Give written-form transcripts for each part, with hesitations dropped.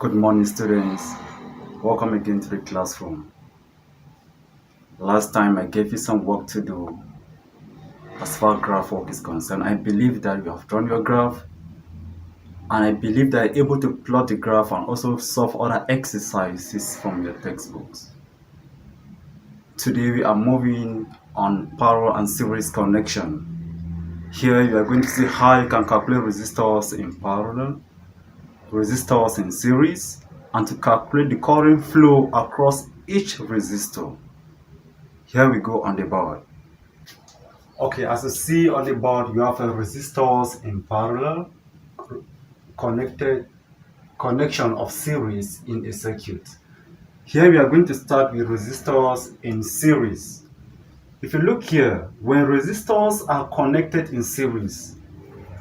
Good morning, students. Welcome again to the classroom. Last time I gave you some work to do as far as graph work is concerned. I believe that you have drawn your graph, and I believe that you're able to plot the graph and also solve other exercises from your textbooks. Today we are moving on parallel and series connection. Here you are going to see how you can calculate resistors in parallel, resistors in series, and to calculate the current flow across each resistor. Here we go on the board. Okay, as you see on the board, you have resistors in parallel, connection of series in a circuit. Here we are going to start with resistors in series. If you look here, when resistors are connected in series,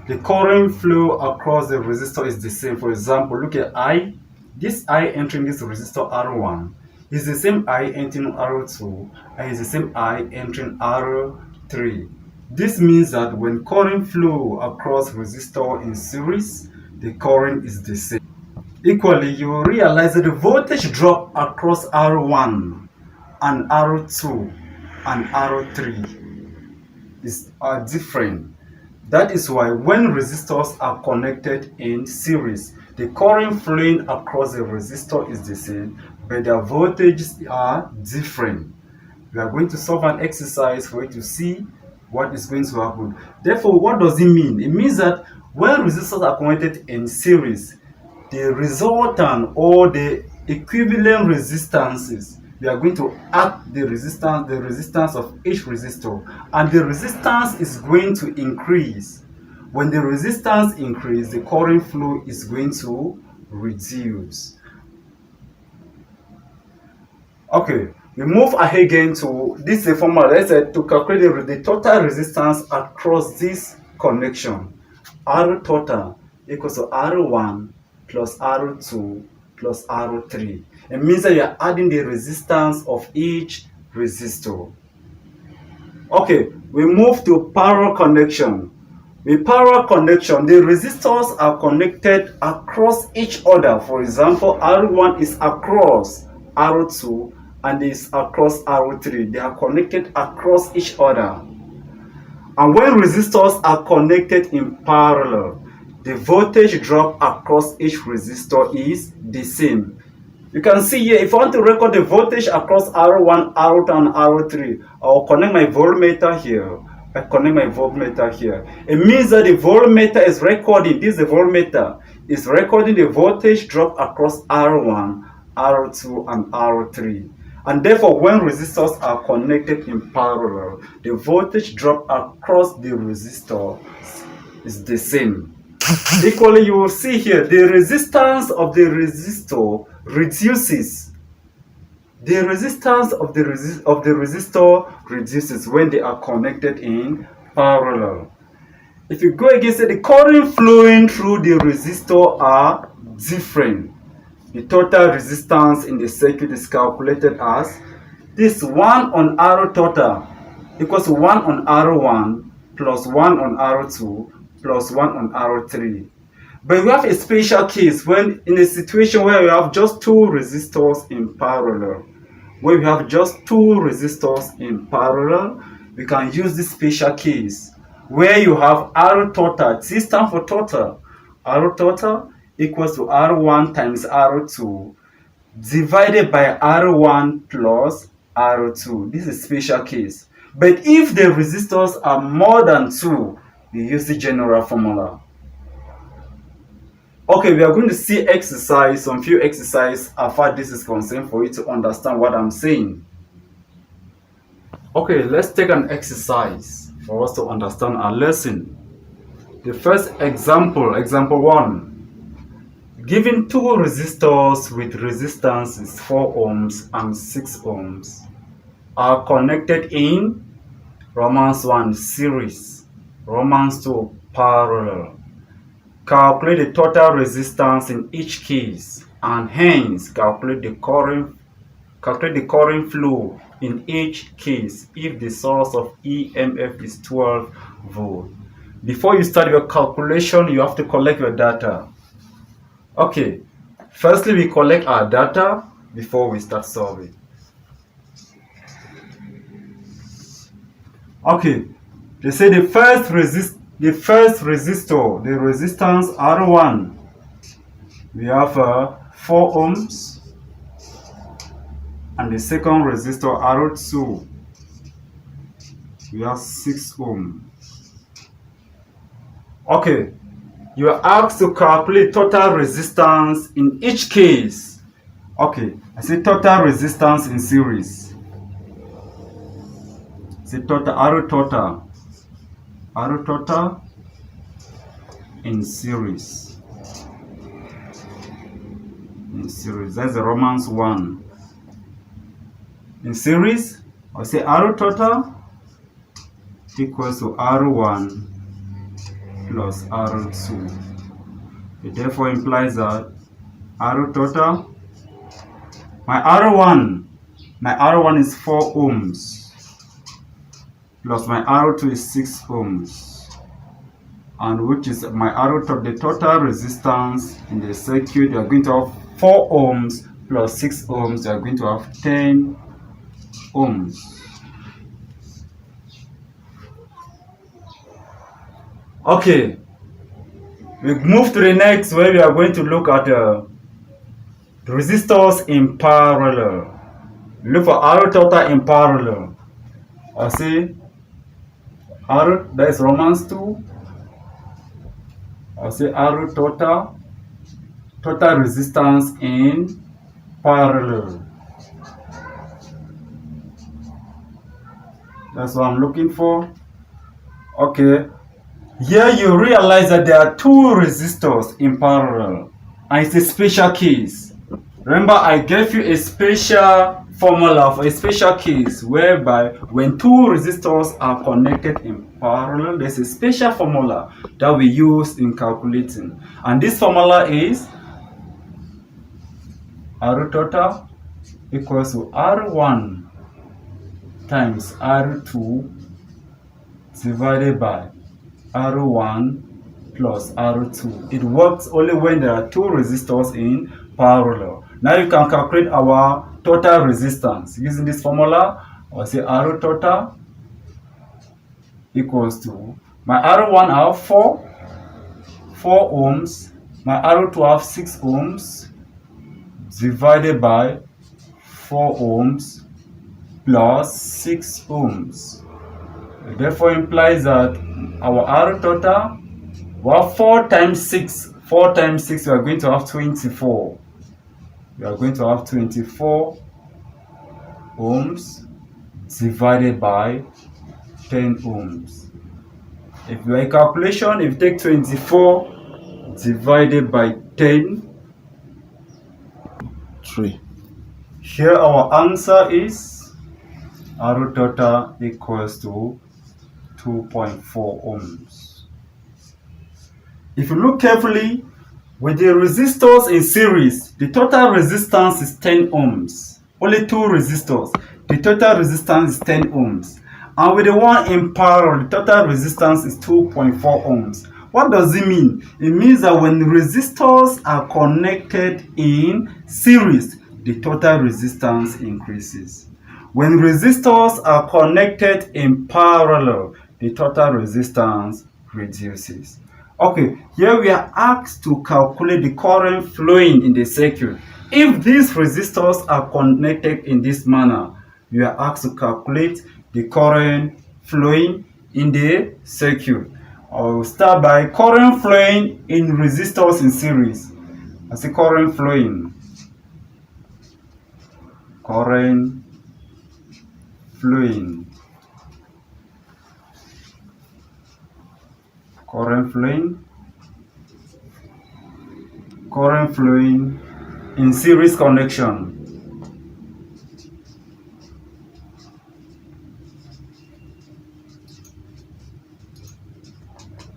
the current flow across the resistor is the same. For example, look at I. This I entering this resistor R1 is the same I entering R2 and is the same I entering R3. This means that when current flow across resistor in series, the current is the same. Equally, you will realize that the voltage drop across R1 and R2 and R3 are different. That is why when resistors are connected in series, the current flowing across the resistor is the same, but their voltages are different. We are going to solve an exercise for you to see what is going to happen. Therefore, what does it mean? It means that when resistors are connected in series, the resultant or the equivalent resistances, we are going to add the resistance of each resistor, and the resistance is going to increase. When the resistance increases, the current flow is going to reduce. Okay, we move ahead again to this formula. Let's say to calculate the total resistance across this connection. R total equals to R1 plus R2 plus R3. It means that you are adding the resistance of each resistor. Okay, we move to parallel connection. With parallel connection, the resistors are connected across each other. For example, R1 is across R2 and is across R3. They are connected across each other. And when resistors are connected in parallel, the voltage drop across each resistor is the same. You can see here, if I want to record the voltage across R1, R2, and R3, I'll connect my voltmeter here. I connect my voltmeter here. It means that the voltmeter is recording, this is the voltmeter, is recording the voltage drop across R1, R2, and R3. And therefore, when resistors are connected in parallel, the voltage drop across the resistor is the same. Equally, you will see here, the resistance of the resistor reduces. The resistance of the resistor reduces when they are connected in parallel. If you go against it, the current flowing through the resistor are different. The total resistance in the circuit is calculated as this 1 on R total equals to 1 on R1 plus 1 on R2 plus 1 on R3. But we have a special case when in a situation where we have just two resistors in parallel. When we have just two resistors in parallel, we can use this special case where you have R total. T stands for total. R total equals to R1 times R2 divided by R1 plus R2. This is a special case. But if the resistors are more than 2, we use the general formula. Okay, we are going to see some few exercises as far as this is concerned for you to understand what I'm saying. Okay, let's take an exercise for us to understand our lesson. The first example, example 1. Given two resistors with resistances 4 ohms and 6 ohms are connected in Romans 1 series, Romans 2 parallel. Calculate the total resistance in each case and hence calculate the current flow in each case if the source of EMF is 12 volts. Before you start your calculation, you have to collect your data. Okay, Firstly, we collect our data before we start solving. Okay, they say the first resistor, the resistance R1, we have 4 ohms, and the second resistor R2, we have 6 ohms. Okay, you are asked to calculate total resistance in each case. Okay, I say total resistance in series. Say total R total in series. In series, that's the Romans 1. In series, I'll say R total equals to R1 plus R2. It therefore implies that R total, my R1 is 4 ohms plus my R2 is 6 ohms, and which is my R2, the total resistance in the circuit. You are going to have 4 ohms plus 6 ohms, you are going to have 10 ohms. Okay, we move to the next, where we are going to look at the resistors in parallel. Look for R total in parallel. I see R, that is Romans 2. I say R total resistance in parallel. That's what I'm looking for. Okay, here you realize that there are 2 resistors in parallel, and it's a special case. Remember, I gave you a special formula for a special case whereby when 2 resistors are connected in parallel, there's a special formula that we use in calculating, and this formula is R total equals to R1 times R2 divided by R1 plus R2. It works only when there are 2 resistors in parallel. Now you can calculate our total resistance using this formula. I'll say R total equals to, my R1 have 4 ohms, my R2 have 6 ohms divided by 4 ohms plus 6 ohms. It therefore implies that our R total, well, 4 times 6, we are going to have 24. We are going to have 24 ohms divided by 10 ohms. If you make calculation, if you take 24 divided by 10, 3. Here our answer is R total equals to 2.4 ohms. If you look carefully, with the resistors in series, the total resistance is 10 ohms. Only 2 resistors. The total resistance is 10 ohms. And with the one in parallel, the total resistance is 2.4 ohms. What does it mean? It means that when resistors are connected in series, the total resistance increases. When resistors are connected in parallel, the total resistance reduces. Okay, here we are asked to calculate the current flowing in the circuit. If these resistors are connected in this manner, we are asked to calculate the current flowing in the circuit. I will start by current flowing in resistors in series. I say current flowing. Current flowing. Current flowing in series connection.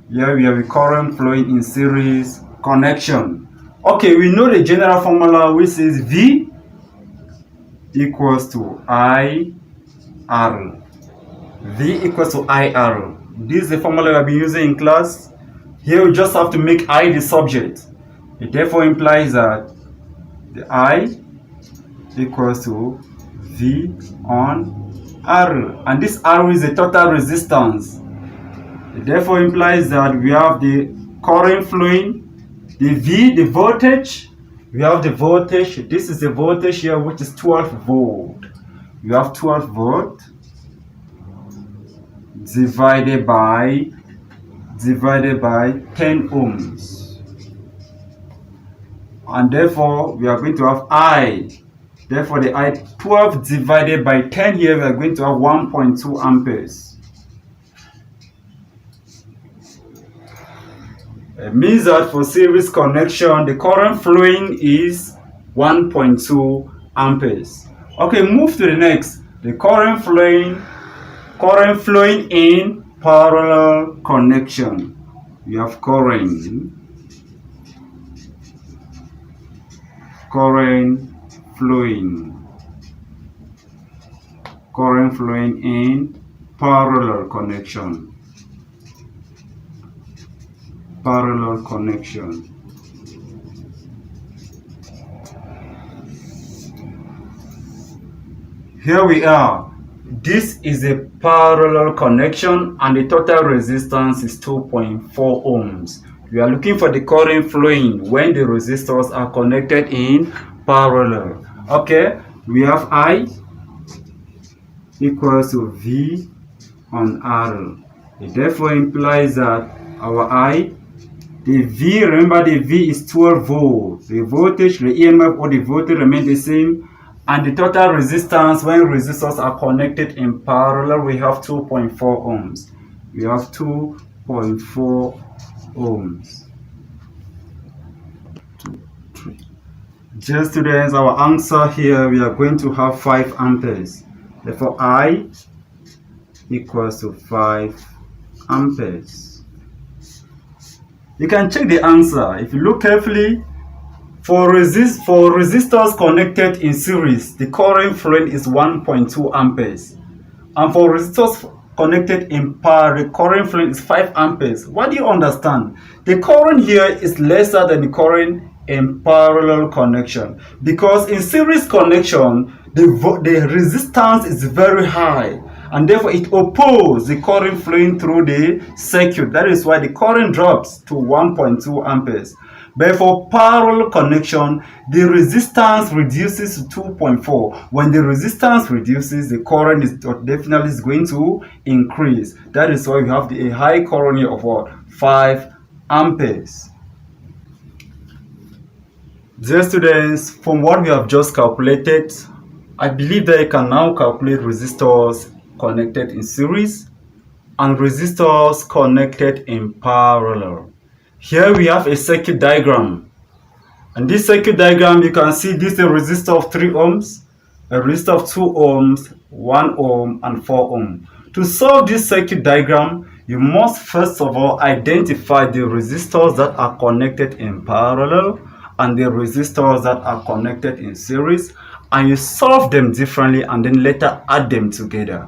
Here we have a current flowing in series connection. Okay, we know the general formula, which is V equals to IR. V equals to IR. This is the formula we have been using in class. Here we just have to make I the subject. It therefore implies that the I equals to V on R, and this R is the total resistance. It therefore implies that we have the current flowing, the V, the voltage. We have the voltage. This is the voltage here, which is 12 volt. You have 12 volt divided by 10 ohms, and therefore we are going to have I. Therefore, the I 12 divided by 10 here, we are going to have 1.2 amperes. It means that for series connection, the current flowing is 1.2 amperes. Okay, move to the next. The current flowing in parallel connection. You have current flowing in parallel connection. Here we are. This is a parallel connection, and the total resistance is 2.4 ohms. We are looking for the current flowing when the resistors are connected in parallel. Okay, we have I equals to V on R. It therefore implies that our I, the V, remember the V is 12 volt. The voltage, the EMF or the voltage remain the same, and the total resistance when resistors are connected in parallel, we have 2.4 ohms. We have 2.4 ohms. 2, 3. Dear students, our answer here, we are going to have 5 amperes. Therefore, I equals to 5 amperes. You can check the answer. If you look carefully, for resistors connected in series, the current flowing is 1.2 amperes. And for resistors connected in parallel, the current flowing is 5 amperes. What do you understand? The current here is lesser than the current in parallel connection, because in series connection, the resistance is very high, and therefore it opposes the current flowing through the circuit. That is why the current drops to 1.2 amperes. But for parallel connection, the resistance reduces to 2.4. When the resistance reduces, the current is definitely going to increase. That is why we have a high current here of what? 5 amperes. Dear students, from what we have just calculated, I believe that you can now calculate resistors connected in series and resistors connected in parallel. Here we have a circuit diagram. And this circuit diagram, you can see this is a resistor of 3 ohms, a resistor of 2 ohms, 1 ohm, and 4 ohm. To solve this circuit diagram, you must first of all identify the resistors that are connected in parallel and the resistors that are connected in series, and you solve them differently and then later add them together.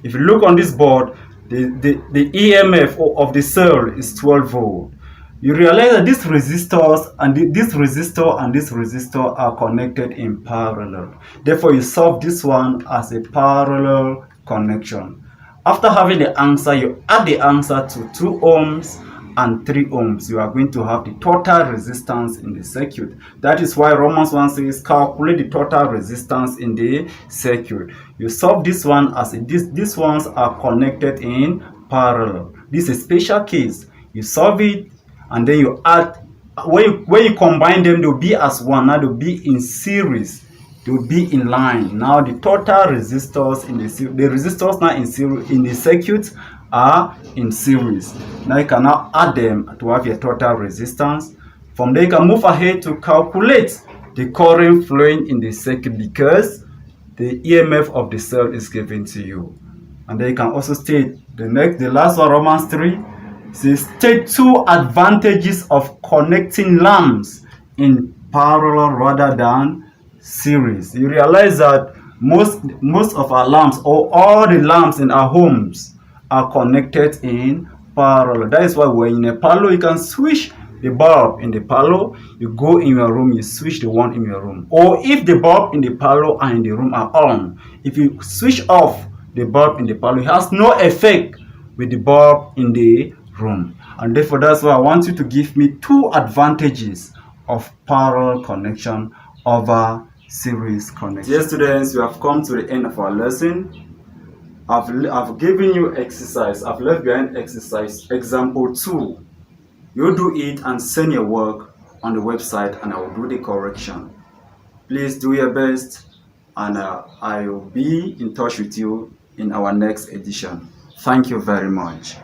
If you look on this board, the EMF of the cell is 12 volt. You realize that these resistors and this resistor and this resistor are connected in parallel. Therefore, you solve this one as a parallel connection. After having the answer, you add the answer to 2 ohms and 3 ohms. You are going to have the total resistance in the circuit. That is why Romans 1 says calculate the total resistance in the circuit. You solve this one as these ones are connected in parallel. This is a special case. You solve it and then you add. When you combine them, they'll be as one. Now they'll be in series. They'll be in line. Now the total resistors in the resistors now in the circuit are in series. Now you can now add them to have your total resistance. From there you can move ahead to calculate the current flowing in the circuit, because the EMF of the cell is given to you. And then you can also state the last one, Romans 3 says state 2 advantages of connecting lamps in parallel rather than series. You realize that most of our lamps, or all the lamps in our homes, are connected in parallel. That is why when in a parallel, you can switch the bulb in the parlor, you go in your room, you switch the one in your room. Or if the bulb in the parlor and in the room are on, if you switch off the bulb in the parlor, it has no effect with the bulb in the room. And therefore, that's why I want you to give me two advantages of parallel connection over series connection. Dear students, we have come to the end of our lesson. I've given you exercise. I've left behind exercise example 2. You do it and send your work on the website, and I will do the correction. Please do your best, and I will be in touch with you in our next edition. Thank you very much.